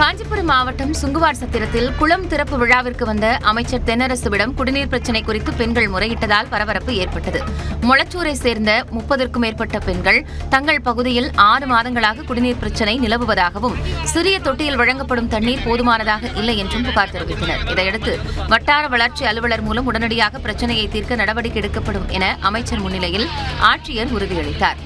காஞ்சிபுரம் மாவட்டம் சுங்குவார் சத்திரத்தில் குளம் திறப்பு விழாவிற்கு வந்த அமைச்சர் தென்னரசுவிடம் குடிநீர் பிரச்சினை குறித்து பெண்கள் முறையிட்டதால் பரபரப்பு ஏற்பட்டது. மொளச்சூரை சேர்ந்த 30க்கும் மேற்பட்ட பெண்கள் தங்கள் பகுதியில் 6 மாதங்களாக குடிநீர் பிரச்சினை நிலவுவதாகவும் சிறிய தொட்டியில் வழங்கப்படும் தண்ணீர் போதுமானதாக இல்லை என்றும் புகார் தெரிவித்தனர். இதையடுத்து வட்டார வளர்ச்சி அலுவலர் மூலம் உடனடியாக பிரச்சினையை தீர்க்க நடவடிக்கை எடுக்கப்படும் என அமைச்சர் முன்னிலையில் ஆட்சியர் உறுதியளித்தார்.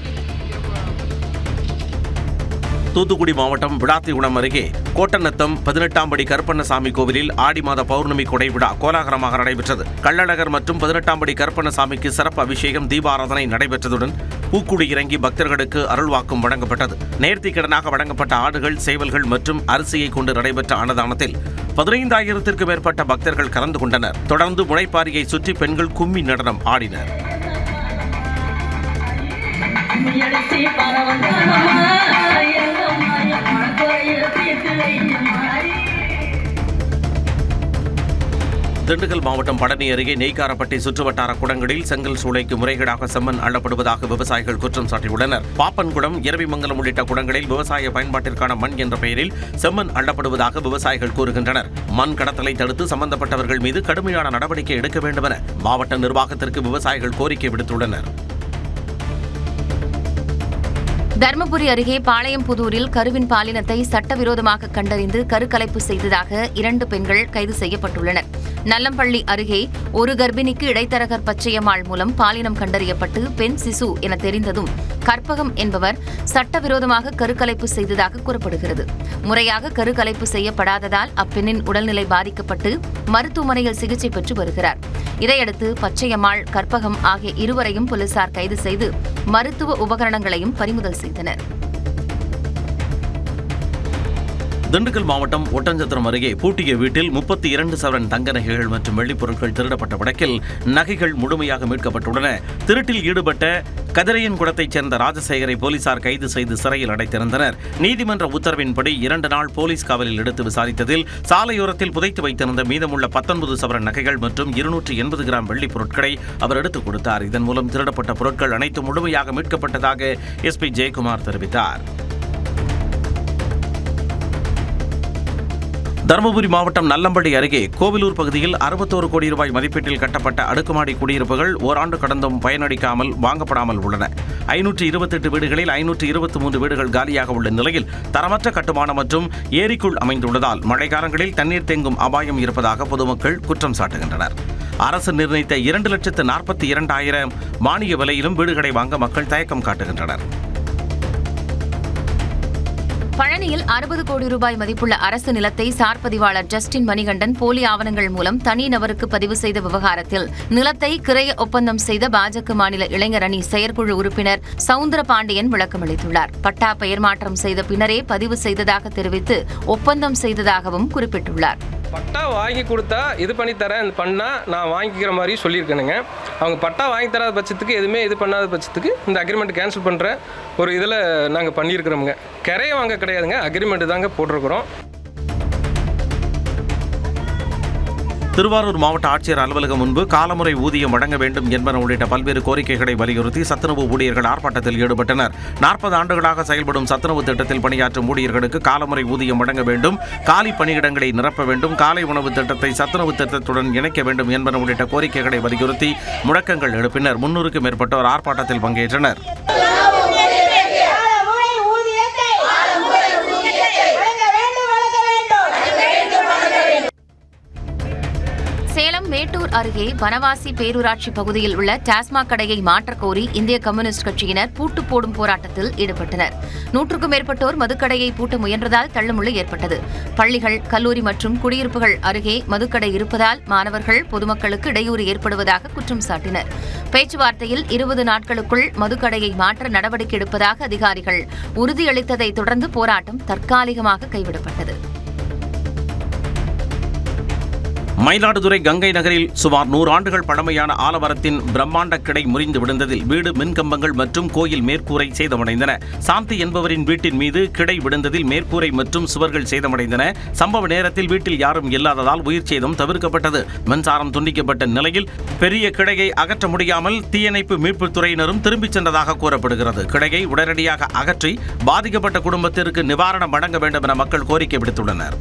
தூத்துக்குடி மாவட்டம் விளாத்திகுளம் அருகே கோட்டநத்தம் 18ஆம் படி கருப்பண்ணசாமி கோவிலில் ஆடி மாத பௌர்ணமி கொடை விழா கோலாகலமாக நடைபெற்றது. கள்ளழகர் மற்றும் 18ஆம் படி கருப்பண்ணசாமிக்கு சிறப்பு அபிஷேகம், தீபாராதனை நடைபெற்றதுடன் பூக்குடி இறங்கி பக்தர்களுக்கு அருள்வாக்கும் வழங்கப்பட்டது. நேர்த்திக்கடனாக வழங்கப்பட்ட ஆடுகள், சேவல்கள் மற்றும் அரிசியை கொண்டு நடைபெற்ற அன்னதானத்தில் 15,000த்திற்கும் மேற்பட்ட பக்தர்கள் கலந்து கொண்டனர். தொடர்ந்து முளைப்பாரியை சுற்றி பெண்கள் கும்மி நடனம் ஆடினர். திண்டுக்கல் மாவட்டம் பழனி அருகே நெய்க்காரப்பட்டி சுற்றுவட்டார குடங்களில் செங்கல் சூளைக்கு முறைகேடாக செம்மண் அள்ளப்படுவதாக விவசாயிகள் குற்றம் சாட்டியுள்ளனர். பாப்பன்குடம், இரவிமங்கலம் உள்ளிட்ட குடங்களில் விவசாய பயன்பாட்டிற்கான மண் என்ற பெயரில் செம்மண் அள்ளப்படுவதாக விவசாயிகள் கூறுகின்றனர். மண் கடத்தலை தடுத்து சம்பந்தப்பட்டவர்கள் மீது கடுமையான நடவடிக்கை எடுக்க வேண்டும் என மாவட்ட நிர்வாகத்திற்கு விவசாயிகள் கோரிக்கை விடுத்துள்ளனர். தர்மபுரி அருகே பாளையம்புதூரில் கருவின் பாலினத்தை சட்டவிரோதமாக கண்டறிந்து கருக்கலைப்பு செய்ததாக 2 பெண்கள் கைது செய்யப்பட்டுள்ளனர். நல்லம்பள்ளி அருகே ஒரு கர்ப்பிணிக்கு இடைத்தரகர் பச்சையம்மாள் மூலம் பாலினம் கண்டறியப்பட்டு பெண் சிசு என தெரிந்ததும் கற்பகம் என்பவர் சட்டவிரோதமாக கருக்கலைப்பு செய்ததாக கூறப்படுகிறது. முறையாக கருக்கலைப்பு செய்யப்படாததால் அப்பெண்ணின் உடல்நிலை பாதிக்கப்பட்டு மருத்துவமனையில் சிகிச்சை பெற்று வருகிறார். இதையடுத்து பச்சையம்மாள், கற்பகம் ஆகிய இருவரையும் போலீசார் கைது செய்து மருத்துவ உபகரணங்களையும் பறிமுதல் செய்தனர். திண்டுக்கல் மாவட்டம் ஒட்டஞ்சத்திரம் அருகே பூட்டிய வீட்டில் 32 சவரன் தங்க நகைகள் மற்றும் வெள்ளிப் பொருட்கள் திருடப்பட்ட வழக்கில் நகைகள் முழுமையாக மீட்கப்பட்டுள்ளன. திருட்டில் ஈடுபட்ட கதிரையன்குளத்தைச் சேர்ந்த ராஜசேகரை போலீசார் கைது செய்து சிறையில் அடைத்திருந்தனர். நீதிமன்ற உத்தரவின்படி 2 நாள் போலீஸ் காவலில் எடுத்து விசாரித்ததில் சாலையோரத்தில் புதைத்து வைத்திருந்த மீதமுள்ள 19 சவரன் நகைகள் மற்றும் 280 கிராம் வெள்ளிப் பொருட்களை அவர் எடுத்துக் கொடுத்தார். இதன் மூலம் திருடப்பட்ட பொருட்கள் அனைத்தும் முழுமையாக மீட்கப்பட்டதாக எஸ்பி ஜெயக்குமார் தெரிவித்தார். தருமபுரி மாவட்டம் நல்லம்பள்ளி அருகே கோவிலூர் பகுதியில் 61 கோடி ரூபாய் மதிப்பீட்டில் கட்டப்பட்ட அடுக்குமாடி குடியிருப்புகள் ஓராண்டு கடந்தும் பயனளிக்காமல் வாங்கப்படாமல் உள்ளன. 528 வீடுகளில் 523 வீடுகள் காலியாக உள்ள நிலையில் தரமற்ற கட்டுமானம் மற்றும் ஏரிக்குள் அமைந்துள்ளதால் மழைக்காலங்களில் தண்ணீர் தேங்கும் அபாயம் இருப்பதாக பொதுமக்கள் குற்றம் சாட்டுகின்றனர். அரசு நிர்ணயித்த 2,42,000 மானிய விலையிலும் வீடுகளை வாங்க மக்கள் தயக்கம் காட்டுகின்றனர். பழனியில் 60 கோடி ரூபாய் மதிப்புள்ள அரசு நிலத்தை சார் பதிவாளர் ஜஸ்டின் மணிகண்டன் போலி ஆவணங்கள் மூலம் தனிநபருக்கு பதிவு செய்த விவகாரத்தில் நிலத்தை கிரைய ஒப்பந்தம் செய்த பாஜக மாநில இளைஞர் அணி செயற்குழு உறுப்பினர் சவுந்தர பாண்டியன் விளக்கமளித்துள்ளார். பட்டா பெயர் மாற்றம் செய்த பின்னரே பதிவு செய்ததாக தெரிவித்து ஒப்பந்தம் செய்ததாகவும் குறிப்பிட்டுள்ளார். பட்டா வாங்கி கொடுத்தா இது பண்ணி தரேன் பண்ணால் நான் வாங்கிக்கிற மாதிரி சொல்லியிருக்கேனுங்க. அவங்க பட்டா வாங்கி தராத பட்சத்துக்கு எதுவுமே இது பண்ணாத பட்சத்துக்கு இந்த அக்ரிமெண்ட் கேன்சல் பண்ணுற ஒரு இதில் நாங்கள் பண்ணியிருக்கிறோமுங்க. கிரையை வாங்க கிடையாதுங்க, அக்ரிமெண்ட் தாங்க போட்டிருக்கிறோம். திருவாரூர் மாவட்ட ஆட்சியர் அலுவலகம் முன்பு காலமுறை ஊதியம் வழங்க வேண்டும் என்பன உள்ளிட்ட பல்வேறு கோரிக்கைகளை வலியுறுத்தி சத்துணவு ஊழியர்கள் ஆர்ப்பாட்டத்தில் ஈடுபட்டனர். 40 ஆண்டுகளாக செயல்படும் சத்துணவு திட்டத்தில் பணியாற்றும் ஊழியர்களுக்கு காலமுறை ஊதியம் வழங்க வேண்டும், காலி பணியிடங்களை நிரப்ப வேண்டும், காலை உணவு திட்டத்தை சத்துணவு திட்டத்துடன் இணைக்க வேண்டும் என்பன உள்ளிட்ட கோரிக்கைகளை வலியுறுத்தி முழக்கங்கள் எழுப்பினர். 300க்கும் மேற்பட்டோர் ஆர்ப்பாட்டத்தில் பங்கேற்றனர். சேலம் மேட்டூர் அருகே வனவாசி பேரூராட்சி பகுதியில் உள்ள டாஸ்மாக் கடையை மாற்றக்கோரி இந்திய கம்யூனிஸ்ட் கட்சியினர் பூட்டு போடும் போராட்டத்தில் ஈடுபட்டனர். 100க்கும் மேற்பட்டோர் மதுக்கடையை பூட்ட முயன்றதால் தள்ளுமுள்ளு ஏற்பட்டது. பள்ளிகள், கல்லூரி மற்றும் குடியிருப்புகள் அருகே மதுக்கடை இருப்பதால் மாணவர்கள், பொதுமக்களுக்கு இடையூறு ஏற்படுவதாக குற்றம் சாட்டினர். பேச்சுவார்த்தையில் 20 நாட்களுக்குள் மதுக்கடையை மாற்ற நடவடிக்கை எடுப்பதாக அதிகாரிகள் உறுதியளித்ததை தொடர்ந்து போராட்டம் தற்காலிகமாக கைவிடப்பட்டது. மயிலாடுதுறை கங்கை நகரில் சுமார் 100 ஆண்டுகள் பழமையான ஆலமரத்தின் பிரம்மாண்ட கிளை முறிந்து விழுந்ததில் வீடு, மின்கம்பங்கள் மற்றும் கோயில் மேற்கூரை சேதமடைந்தன. சாந்தி என்பவரின் வீட்டின் மீது கிளை விழுந்ததில் மேற்கூரை மற்றும் சுவர்கள் சேதமடைந்தன. சம்பவ நேரத்தில் வீட்டில் யாரும் இல்லாததால் உயிர் சேதம் தவிர்க்கப்பட்டது. மின்சாரம் துண்டிக்கப்பட்ட நிலையில் பெரிய கிளையை அகற்ற முடியாமல் தீயணைப்பு மீட்புத் துறையினரும் திரும்பிச் சென்றதாக கூறப்படுகிறது. கிளையை உடனடியாக அகற்றி பாதிக்கப்பட்ட குடும்பத்திற்கு நிவாரணம் வழங்க வேண்டும் என மக்கள் கோரிக்கை விடுத்துள்ளனர்.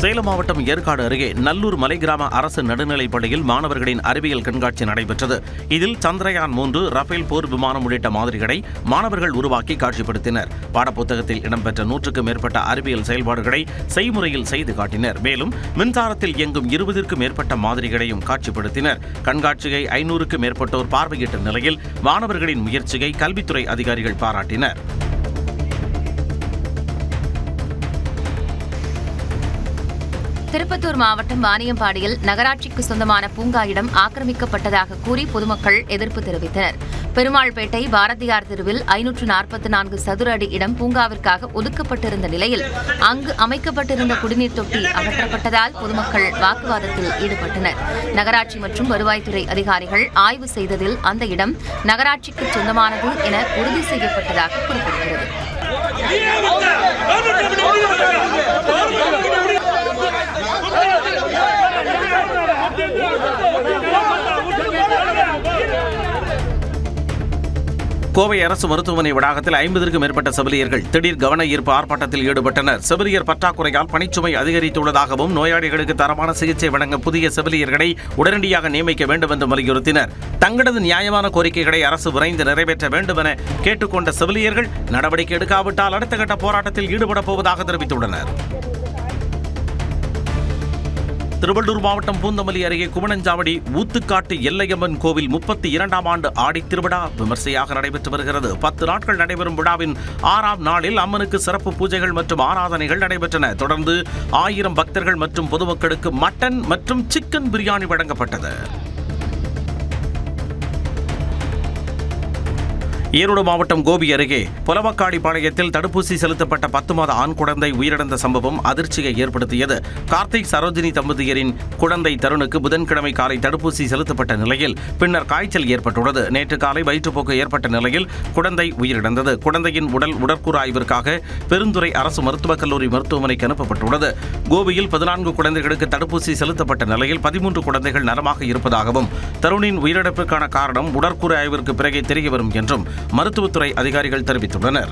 சேலம் மாவட்டம் ஏற்காடு அருகே நல்லூர் மலை கிராம அரசு நடுநிலைப் பள்ளியில் மாணவர்களின் அறிவியல் கண்காட்சி நடைபெற்றது. இதில் சந்திரயான் 3, ரஃபேல் போர் விமானம் உள்ளிட்ட மாதிரிகளை மாணவர்கள் உருவாக்கி காட்சிப்படுத்தினர். பாடப்புத்தகத்தில் இடம்பெற்ற 100க்கும் மேற்பட்ட அறிவியல் செயல்பாடுகளை செய்முறையில் செய்து காட்டினர். மேலும் மின்சாரத்தில் இயங்கும் 20க்கும் மேற்பட்ட மாதிரிகளையும் காட்சிப்படுத்தினர். கண்காட்சியை 500க்கும் மேற்பட்டோர் பார்வையிட்ட நிலையில் மாணவர்களின் முயற்சியை கல்வித்துறை அதிகாரிகள் பாராட்டினர். திருப்பத்தூர் மாவட்டம் வாணியம்பாடியில் நகராட்சிக்கு சொந்தமான பூங்கா இடம் ஆக்கிரமிக்கப்பட்டதாக கூறி பொதுமக்கள் எதிர்ப்பு தெரிவித்தனர். பெருமாள்பேட்டை பாரதியார் தெருவில் 544 சதுர அடி இடம் பூங்காவிற்காக ஒதுக்கப்பட்டிருந்த நிலையில் அங்கு அமைக்கப்பட்டிருந்த குடிநீர் தொட்டி அகற்றப்பட்டதால் பொதுமக்கள் வாக்குவாதத்தில் ஈடுபட்டனர். நகராட்சி மற்றும் வருவாய்த்துறை அதிகாரிகள் ஆய்வு செய்ததில் அந்த இடம் நகராட்சிக்கு சொந்தமானது என உறுதி செய்யப்பட்டதாக கூறப்படுகிறது. கோவை அரசு மருத்துவமனை வளாகத்தில் 50க்கும் மேற்பட்ட செவிலியர்கள் திடீர் கவன ஈர்ப்பு ஆர்ப்பாட்டத்தில் ஈடுபட்டனர். செவிலியர் பற்றாக்குறையால் பணிச்சுமை அதிகரித்துள்ளதாகவும் நோயாளிகளுக்கு தரமான சிகிச்சை வழங்க புதிய செவிலியர்களை உடனடியாக நியமிக்க வேண்டும் என்று வலியுறுத்தினர். தங்களது நியாயமான கோரிக்கைகளை அரசு விரைந்து நிறைவேற்ற வேண்டும் என கேட்டுக்கொண்ட செவிலியர்கள் நடவடிக்கை எடுக்காவிட்டால் அடுத்த கட்ட போராட்டத்தில் ஈடுபடப் போவதாக தெரிவித்துள்ளனர். திருவள்ளூர் மாவட்டம் பூந்தமல்லி அருகே குமணஞ்சாவடி ஊத்துக்காட்டு எல்லையம்மன் கோவில் 32ஆம் ஆண்டு ஆடித் திருவிழா விமர்சையாக நடைபெற்று வருகிறது. 10 நாட்கள் நடைபெறும் விழாவின் 6ஆம் நாளில் அம்மனுக்கு சிறப்பு பூஜைகள் மற்றும் ஆராதனைகள் நடைபெற்றன. தொடர்ந்து 1000 பக்தர்கள் மற்றும் பொதுமக்களுக்கு மட்டன் மற்றும் சிக்கன் பிரியாணி வழங்கப்பட்டது. ஈரோடு மாவட்டம் கோபி அருகே புலவக்காடிப்பாளையத்தில் தடுப்பூசி செலுத்தப்பட்ட 10 மாத ஆண் குழந்தை உயிரிழந்த சம்பவம் அதிர்ச்சியை ஏற்படுத்தியது. கார்த்திக் சரோஜினி தம்பதியரின் குழந்தை தருணுக்கு புதன்கிழமை காலை தடுப்பூசி செலுத்தப்பட்ட நிலையில் பின்னர் காய்ச்சல் ஏற்பட்டுள்ளது. நேற்று காலை வயிற்றுப்போக்கு ஏற்பட்ட நிலையில் குழந்தை உயிரிழந்தது. குழந்தையின் உடல் உடற்கூறு ஆய்விற்காக பெருந்துறை அரசு மருத்துவக் கல்லூரி மருத்துவமனைக்கு அனுப்பப்பட்டுள்ளது. கோபியில் 14 குழந்தைகளுக்கு தடுப்பூசி செலுத்தப்பட்ட நிலையில் 13 குழந்தைகள் நலமாக இருப்பதாகவும் தருணின் உயிரிழப்பிற்கான காரணம் உடற்கூறு ஆய்விற்கு பிறகே தெரியவரும் என்றும் மருத்துவத்துறை அதிகாரிகள் தெரிவித்துள்ளனர்.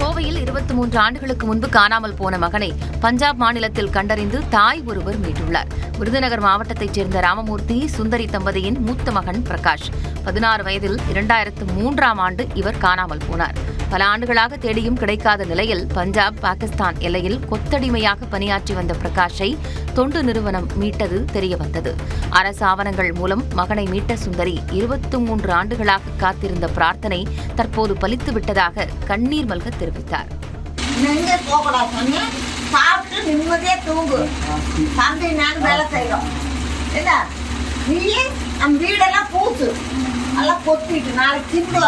கோவையில் 23 ஆண்டுகளுக்கு முன்பு காணாமல் போன மகனை பஞ்சாப் மாநிலத்தில் கண்டறிந்து தாய் ஒருவர் மீட்டுள்ளார். விருதுநகர் மாவட்டத்தைச் சேர்ந்த ராமமூர்த்தி சுந்தரி தம்பதியின் மூத்த மகன் பிரகாஷ். 16 வயதில் 2003ஆம் ஆண்டு இவர் காணாமல் போனார். பல ஆண்டுகளாக தேடியும் கிடைக்காத நிலையில் பஞ்சாப், பாகிஸ்தான் எல்லையில் கொத்தடிமையாக பணியாற்றி வந்த பிரகாஷை தொண்டு நிறுவனம் மீட்டது தெரியவந்தது. அரசு ஆவணங்கள் மூலம் மகனை மீட்ட சுந்தரி 23 ஆண்டுகளாக காத்திருந்த பிரார்த்தனை தற்போது பலித்து விட்டதாக கண்ணீர் மல்க தெரிவித்தார். நிம்மதியா தூங்கு தம்பி, நான் வேலை செய்யறோம். நீ நம்ம வீடெல்லாம் பூத்து நல்லா கொத்திட்டு நாளைக்கு தின்னு